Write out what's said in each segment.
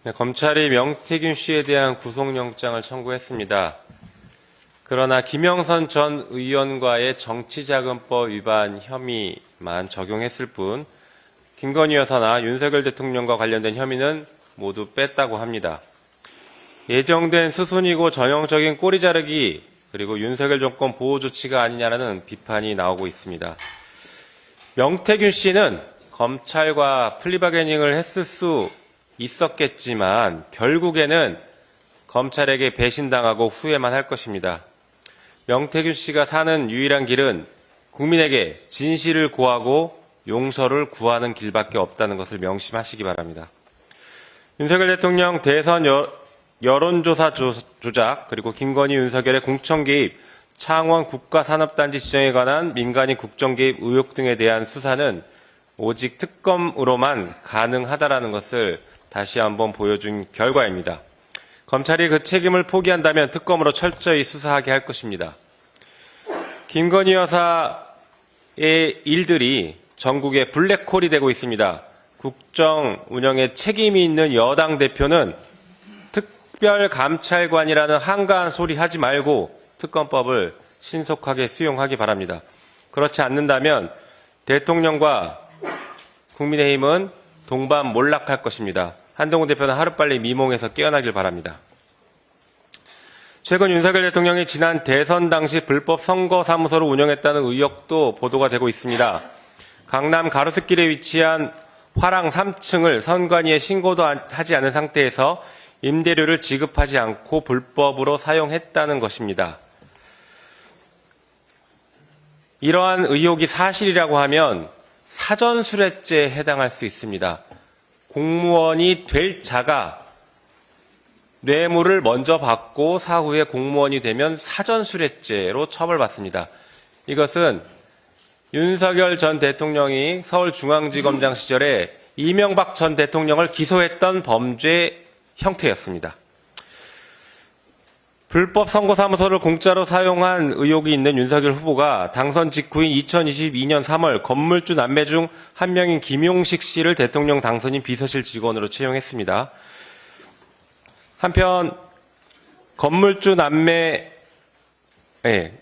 네, 검찰이 명태균 씨에 대한 구속영장을 청구했습니다. 그러나 김영선 전 의원과의 정치자금법 위반 혐의만 적용했을 뿐 김건희 여사나 윤석열 대통령과 관련된 혐의는 모두 뺐다고 합니다. 예정된 수순이고 전형적인 꼬리 자르기 그리고 윤석열 정권 보호 조치가 아니냐라는 비판이 나오고 있습니다. 명태균 씨는 검찰과 플리바게닝을 했을 수 있었겠지만 결국에는 검찰에게 배신당하고 후회만 할 것입니다. 명태균 씨가 사는 유일한 길은 국민에게 진실을 고하고 용서를 구하는 길밖에 없다는 것을 명심하시기 바랍니다. 윤석열 대통령 대선 여론조사 조작 그리고 김건희 윤석열의 공천 개입, 창원 국가산업단지 지정에 관한 민간인 국정 개입 의혹 등에 대한 수사는 오직 특검으로만 가능하다라는 것을 다시 한번 보여준 결과입니다. 검찰이 그 책임을 포기한다면 특검으로 철저히 수사하게 할 것입니다. 김건희 여사의 일들이 전국에 블랙홀이 되고 있습니다. 국정 운영에 책임이 있는 여당 대표는 특별감찰관이라는 한가한 소리 하지 말고 특검법을 신속하게 수용하기 바랍니다. 그렇지 않는다면 대통령과 국민의힘은 동반 몰락할 것입니다. 한동훈 대표는 하루빨리 미몽에서 깨어나길 바랍니다. 최근 윤석열 대통령이 지난 대선 당시 불법 선거사무소를 운영했다는 의혹도 보도가 되고 있습니다. 강남 가로수길에 위치한 화랑 3층을 선관위에 신고도 하지 않은 상태에서 임대료를 지급하지 않고 불법으로 사용했다는 것입니다. 이러한 의혹이 사실이라고 하면 사전수뢰죄에 해당할 수 있습니다. 공무원이 될 자가 뇌물을 먼저 받고 사후에 공무원이 되면 사전수뢰죄로 처벌받습니다. 이것은 윤석열 전 대통령이 서울중앙지검장 시절에 이명박 전 대통령을 기소했던 범죄 형태였습니다. 불법 선거사무소를 공짜로 사용한 의혹이 있는 윤석열 후보가 당선 직후인 2022년 3월 건물주 남매 중 한 명인 김용식 씨를 대통령 당선인 비서실 직원으로 채용했습니다. 한편 건물주 남매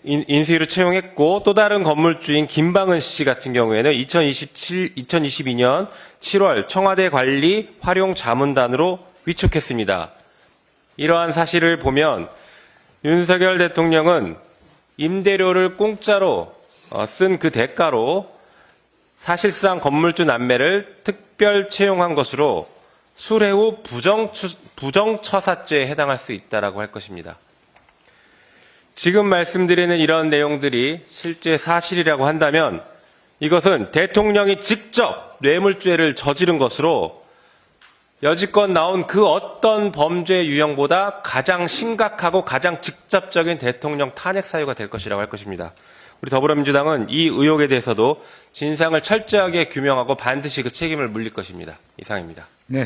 인수위로 채용했고 또 다른 건물주인 김방은 씨 같은 경우에는 2022년 7월 청와대 관리 활용 자문단으로 위촉했습니다. 이러한 사실을 보면 윤석열 대통령은 임대료를 공짜로 쓴 그 대가로 사실상 건물주 남매를 특별 채용한 것으로 수뢰 후 부정처사죄에 해당할 수 있다라고 할 것입니다. 지금 말씀드리는 이런 내용들이 실제 사실이라고 한다면 이것은 대통령이 직접 뇌물죄를 저지른 것으로 여지껏 나온 그 어떤 범죄 유형보다 가장 심각하고 가장 직접적인 대통령 탄핵 사유가 될 것이라고 할 것입니다. 우리 더불어민주당은 이 의혹에 대해서도 진상을 철저하게 규명하고 반드시 그 책임을 물릴 것입니다. 이상입니다. 네.